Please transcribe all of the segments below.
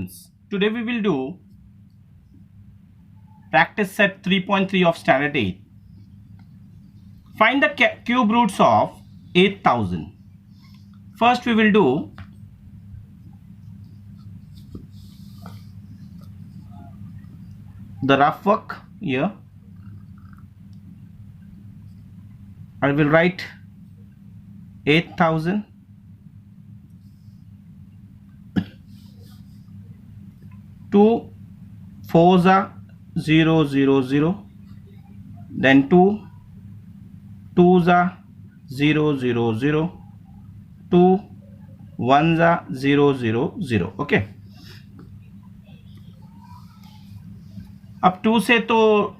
students, today we will do practice set 3.3 of standard 8. Find the cube roots of 8000. First we will do the rough work here. I will write 8000 2 4s are 0 0 0, then 2 2s are 0 0 0, 2 1s are 0 0 0. Okay, अब 2 से तो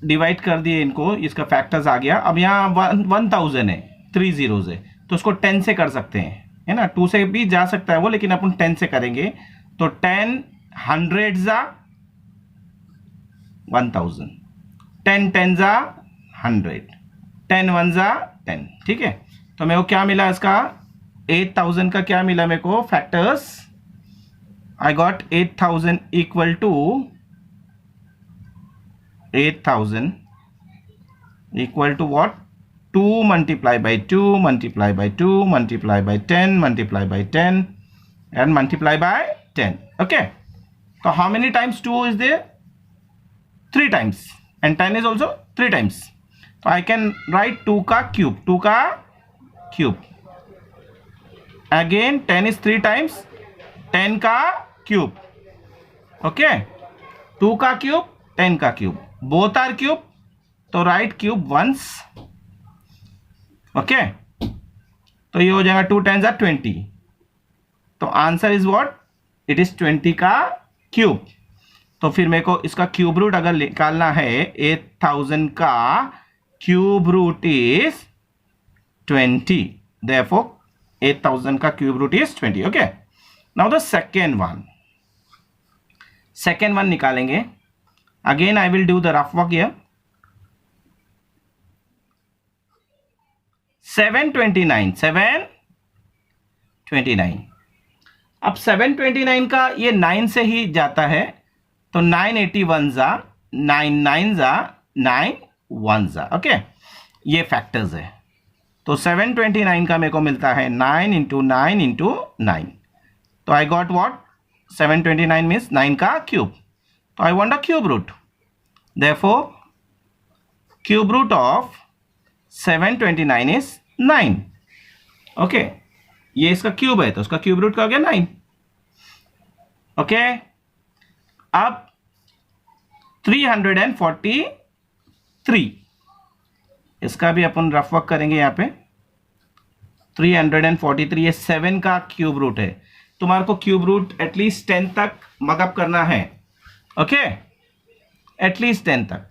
divide कर दिए इनको, इसका factors आ गया. अब यहाँ 1000 है, 3 zeros है, तो उसको 10 से कर सकते हैं, है ना. 2 से भी जा सकता है वो, लेकिन अपन 10 से करेंगे. तो 10 hundreds are 1000, 10 tens are 100, 10 ones are 10. ठीक है, तो मेरे को क्या मिला इसका 8000 का क्या मिला मेरे को factors. I got 8000 equal to 8000 equal to what? 2 multiply by 2 multiply by 2 multiply by 10 multiply by 10 and multiply by 10. Okay, so how many times 2 is there? 3 times, and 10 is also 3 times. So I can write 2 ka cube, 2 ka cube. Again 10 is 3 times, 10 ka cube. Okay, 2 ka cube, 10 ka cube, both are cube, तो right cube once. Okay, तो ये हो जाएगा 2 10s are 20. तो answer is what? It is 20 का cube. तो फिर मेरे को इसका क्यूब रूट अगर निकालना है, 8000 का क्यूब रूट इज 20. देयरफॉर 8000 का cube root is 20. Okay, now the second one निकालेंगे. Again I will do the rough work here. 729. अब 729 का ये 9 से ही जाता है, तो 981 जा 99 जा 91 जा. ओके, ये फैक्टर्स है. तो 729 का मेरे को मिलता है 9 इंटू 9 इंटू 9. तो आई गॉट व्हाट? 729 मीन्स 9 का क्यूब. तो I want a cube root. Therefore cube root of 729 is 9. Okay, ये इसका क्यूब है, तो उसका क्यूब रूट का हो गया 9. ओके, अब 343, इसका भी अपन रफ वर्क करेंगे. यहाँ पे 343 ये 7 का क्यूब रूट है. तुम्हारे को क्यूब रूट एटलीस्ट 10 तक मगअप करना है. ओके, एटलीस्ट 10 तक.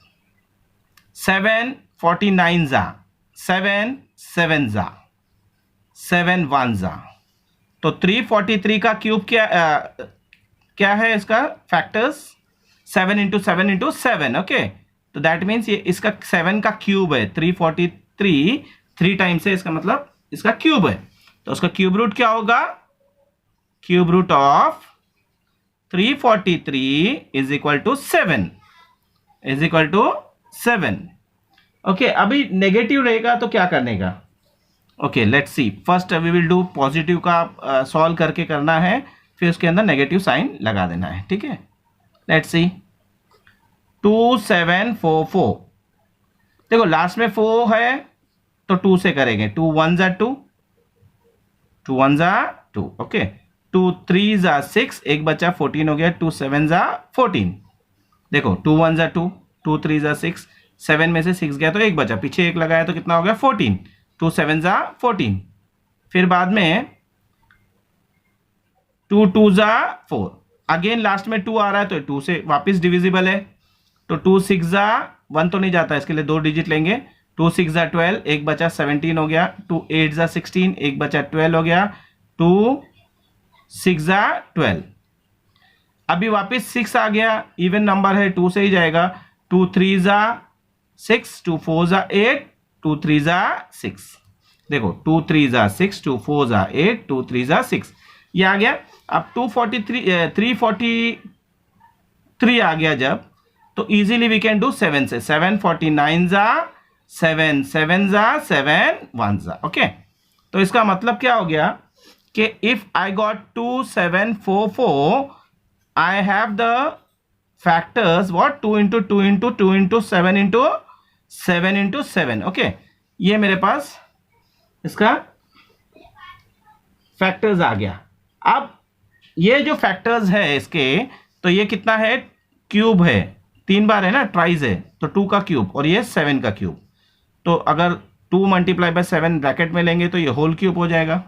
7 49 जा 7 7 जा 7 1 जा. तो 343 का क्यूब क्या है इसका फैक्टर्स? 7 into 7 into 7. ओके, तो दैट मीन्स ये इसका 7 का क्यूब है. 343 3 टाइम्स है, इसका मतलब इसका क्यूब है. तो उसका क्यूब रूट क्या होगा? Cube root of 343 is equal to 7 is equal to 7. Okay, अभी नेगेटिव रहेगा तो क्या करने का? Okay, let's see. First we will do positive का सॉल्व करके करना है, फिर उसके अंदर नेगेटिव साइन लगा देना है. ठीक है, लेट्स सी. 2744. देखो लास्ट में 4 है तो 2 से करेंगे. 2 1s are 2, 2 1s are 2. Okay, 2 3s are 6, एक बचा 14 हो गया. 2 7s are 14. देखो 2 1s are 2, 2 3s are 6, 7 में से 6 गया तो एक बचा, पीछे एक लगाया तो कितना हो गया 14. 2 7s are 14. फिर बाद में 2 2s are 4. अगेन लास्ट में 2 आ रहा है तो 2 से वापस डिविजिबल है. तो 2 6s are 1 तो नहीं जाता, इसके लिए 2 डिजिट लेंगे. 2 6s are 12, एक बचा 17 हो गया. 2 8s are 16, एक बचा 12 हो गया. 2 6s are 12. अभी वापस 6 आ गया, इवन नंबर है, 2 से ही जाएगा. 2 3s are 6, 2 4s are 8, 2 3s are 6. देखो 2 3s are 6, 2 4s are 8, 2 3s are 6. ये आ गया। अब 343 आ गया जब, तो इजीली वी कैन डू 7 से। 749 जा 7 7 जा 7 1 जा। ओके, तो इसका मतलब क्या हो गया कि if I got 2744 I have the factors what 2 into 2 into 2 into 7 into 7 into 7। Okay, ये मेरे पास इसका फैक्टर्स आ गया। अब ये जो फैक्टर्स है इसके, तो ये कितना है, क्यूब है, 3 बार है ना, ट्राइज है, तो 2 का क्यूब और ये 7 का क्यूब। तो अगर 2 मल्टीप्लाई बाय 7 ब्रैकेट में लेंगे तो ये होल क्यूब हो जाएगा,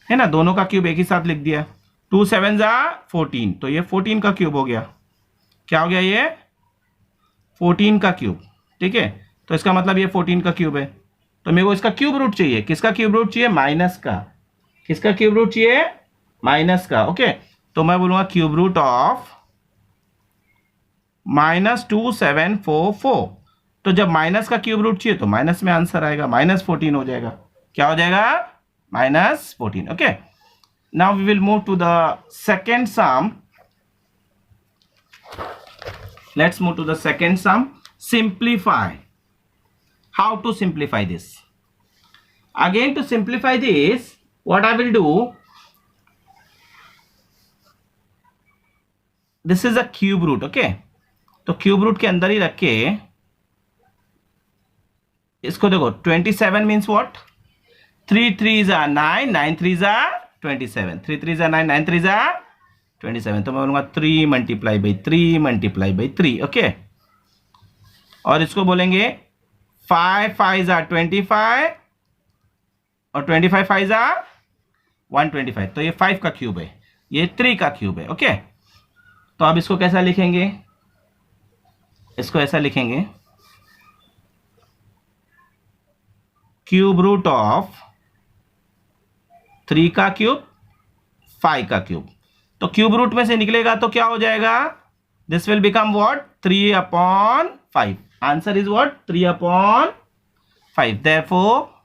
है ना, दोनों का क्यूब एक ही साथ लिख दिया। 2 7 जा 14, तो ये 14 का क्यूब हो गया। क्या हो गया, ये 14 का क्यूब। ठीक है, तो इसका मतलब ये 14 का क्यूब है। तो मेरे को इसका क्यूब रूट चाहिए। किसका क्यूब रूट चाहिए, माइनस का। किसका क्यूब रूट चाहिए, माइनस का। ओके, तो मैं बोलूंगा क्यूब रूट ऑफ -2744। तो जब माइनस का क्यूब रूट चाहिए तो माइनस में आंसर आएगा, -14 हो जाएगा। क्या हो जाएगा, -14। Okay, now we will move to the second sum. Let's move to the second sum. Simplify. How to simplify this? Again to simplify this, what I will do, this is a cube root. okay, तो cube root के अंदर ही रख के इसको देखो, 27 means what, 3 3 9, 9 3 27, 3 3 9, 9 3 27। तो मैं बोलूंगा 3 multiply by 3 multiply by 3। Okay, और इसको बोलेंगे 5 5 25 और 25 5 125। तो ये 5 का क्यूब है, ये 3 का क्यूब है। ओके, तो अब इसको कैसा लिखेंगे, इसको ऐसा लिखेंगे, क्यूब रूट ऑफ 3 का क्यूब 5 का क्यूब। तो क्यूब रूट में से निकलेगा तो क्या हो जाएगा, this will become what, 3/5। Answer is what, 3/5। Therefore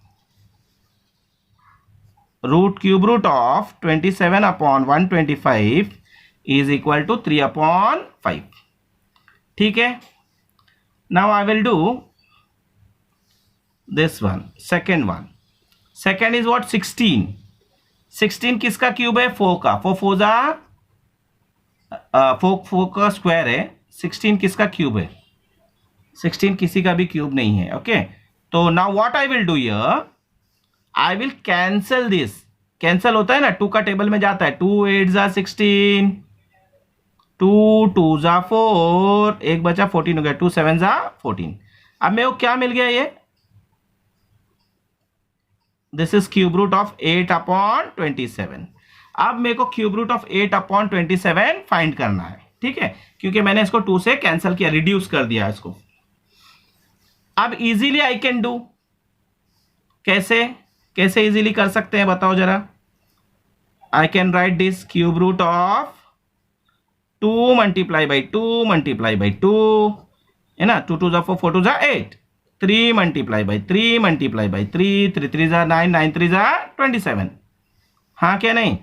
root cube root of 27/125 is equal to 3/5। ठीक है, now I will do this one, second one. Second is what, 16। 16 किसका क्यूब है, 4 का। 4 4 का स्क्वायर है। 16 किसका क्यूब है, 16 किसी का भी क्यूब नहीं है। ओके, तो now what I will do here, I will cancel this. Cancel होता है ना, 2 का टेबल में जाता है, 2 8 जा 16, 2 2 जा 4, एक बचा 14 हो गया, 2 7 जा 14। अब मेरे को क्या मिल गया, ये this is cube root of 8/27। अब मेरे को क्यूब रूट ऑफ 8/27 फाइंड करना है। ठीक है, क्योंकि मैंने इसको 2 से कैंसिल किया, रिड्यूस कर दिया इसको। अब इजीली आई कैन डू, कैसे कैसे इजीली कर सकते हैं बताओ जरा। I can write this cube root of 2 multiply by 2 multiply by 2, है ना, 2 2 जा 4, 4 2 जा 8, 3 मल्टीप्लाई बाई 3 मल्टीप्लाई बाई 3, 3 3 जा 9, 9 3 जा 27। हाँ क्या नहीं,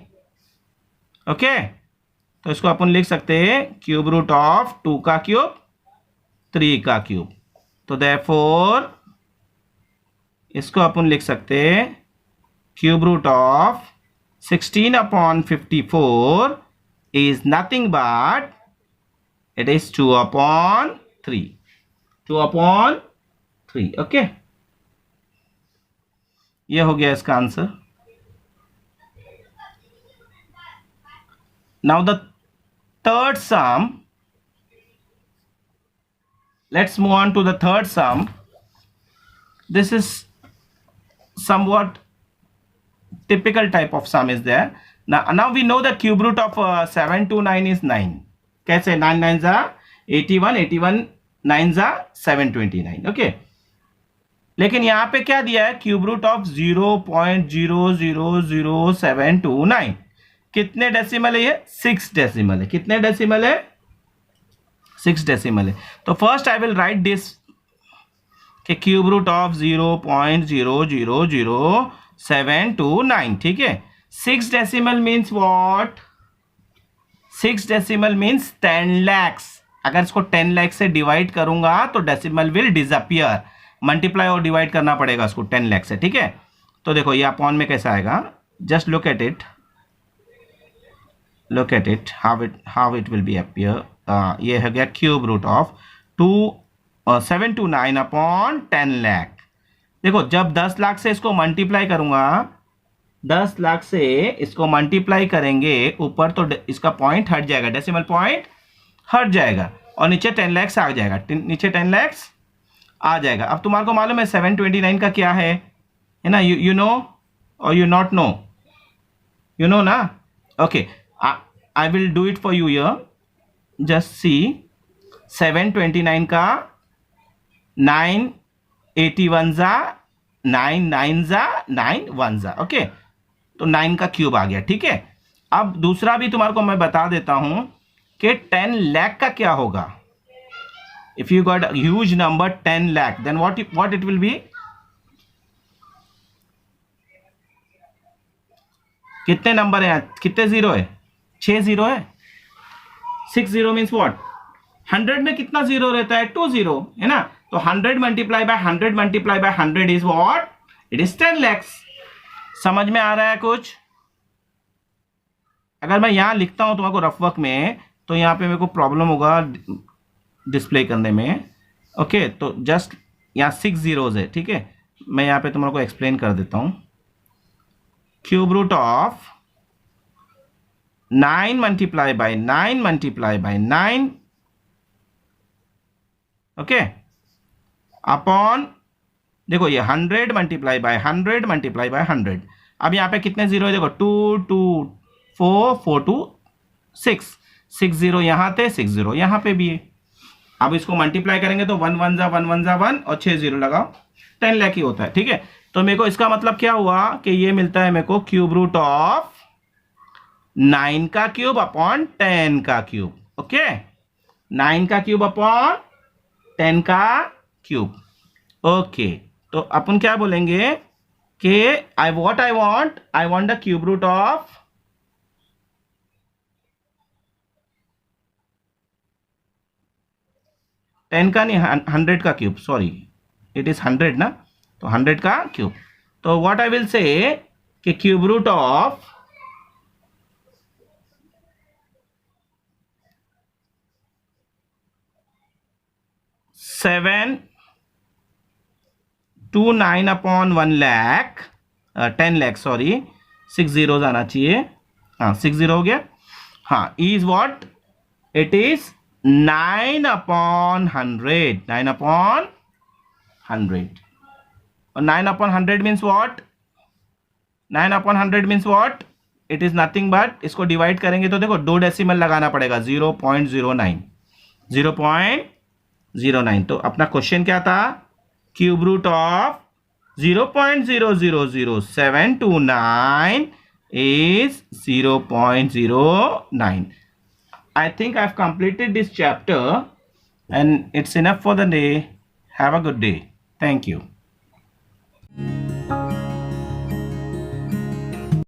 ओके, तो इसको अपन लिख सकते हैं क्यूब रूट ऑफ 2 का क्यूब 3 का क्यूब। तो देयरफॉर इसको अपन लिख सकते हैं cube root of 16/54 is nothing but it is 2/3। 2/3। Okay, ये हो गया इसका answer. Now the third sum, let's move on to the third sum. This is somewhat typical type of sum is there. Now we know the cube root of 729 is 9. कैसे, 9 9 जा 81, 81 9 जा 729। Okay, लेकिन यहां पे क्या दिया है, क्यूब रूट ऑफ 0.000729। कितने डेसिमल है ये, 6 डेसिमल है। कितने डेसिमल है, 6 डेसिमल है। तो first I will write this कि क्यूब रूट ऑफ 0.000729। ठीक है, 6 decimal means what? 6 decimal means 10 lakhs. अगर इसको 10 लाख से डिवाइड करूंगा तो डेसिमल विल डिसअपियर, मल्टीप्लाई और डिवाइड करना पड़ेगा उसको 10 लाख से, ठीक है? तो देखो ये अपॉन में कैसा आएगा, just look at it how it will be appear. ये हो गया cube root of 729 upon 10 lakh. देखो जब 10 लाख से इसको मल्टीप्लाई करूंगा, 10 लाख से इसको मल्टीप्लाई करेंगे ऊपर, तो इसका पॉइंट हट जाएगा, डेसिमल पॉइंट हट जाएगा और नीचे 10 lakhs आ जाएगा, नीचे 10 lakhs आ जाएगा. अब तुम्हारे को मालूम है 729 का क्या है ना? You know or you not know? You know ना? Okay, I will do it for you here. Just see 729 का 981 जा 9 जा 9 1 जा. ओके, तो 9 का क्यूब आ गया, ठीक है? अब दूसरा भी तुम्हारे को मैं बता देता हूं कि 10 लाख का क्या होगा. If you got huge number 10 lakh, then what it will be? कितने नंबर है, कितने जीरो है? 6 जीरो है. 6 जीरो मीन्स व्हाट? 100 में कितना जीरो रहता है? 2 जीरो है ना? तो 100 multiply by 100 multiply by 100 is what? It is 10 lakhs. समझ में आ रहा है कुछ? अगर मैं यहां लिखता हूं तुम्हारे को रफ वर्क में, तो यहाँ पे मेरे को प्रॉब्लम होगा डिस्प्ले करने में. ओके, तो जस्ट यहाँ 6 zeros है, ठीक है? मैं यहाँ पे तुम्हारे को एक्सप्लेन कर देता हूँ. Cube root of 9 multiply by 9 multiply by 9, okay, upon देखो ये 100 मल्टीप्लाई बाय 100 मल्टीप्लाई बाय 100. अब यहाँ पे कितने जीरो है? देखो 2 2 4 4 2 6 6 जीरो यहाँ थे, 6 जीरो यहाँ पे भी है. अब इसको मल्टीप्लाई करेंगे तो 1 1 जा 1 1 जा 1 और 6 जीरो लगाओ, 10 लाख ही होता है, ठीक है? तो मेरे को इसका मतलब क्या हुआ कि ये मिलता है मेरे को क्यूब रूट ऑफ 9 का क्यूब अपॉन 10 का क्यूब. ओके, 9 का क्यूब अपॉन 10 का क्यूब. ओके, तो अपन क्या बोलेंगे कि I want the cube root of 10 का नहीं, 100 का क्यूब. सॉरी, इट इज 100 ना, तो 100 का क्यूब. तो व्हाट आई विल से कि cube root of 729 upon 1 lakh 10 lakh, sorry 6 zeros आना चाहिए. हाँ 6 जीरो हो गया. हाँ, is what? It is 9 upon 100. 9 upon 100. और 9 upon 100 means what? 9 upon 100 means what? It is nothing but, इसको डिवाइड करेंगे तो देखो 2 डेसिमल लगाना पड़ेगा, 0.09. 0.09. तो अपना क्वेश्चन क्या था? Cube root of 0.000729 is 0.09. I think I've completed this chapter and it's enough for the day. Have a good day. Thank you.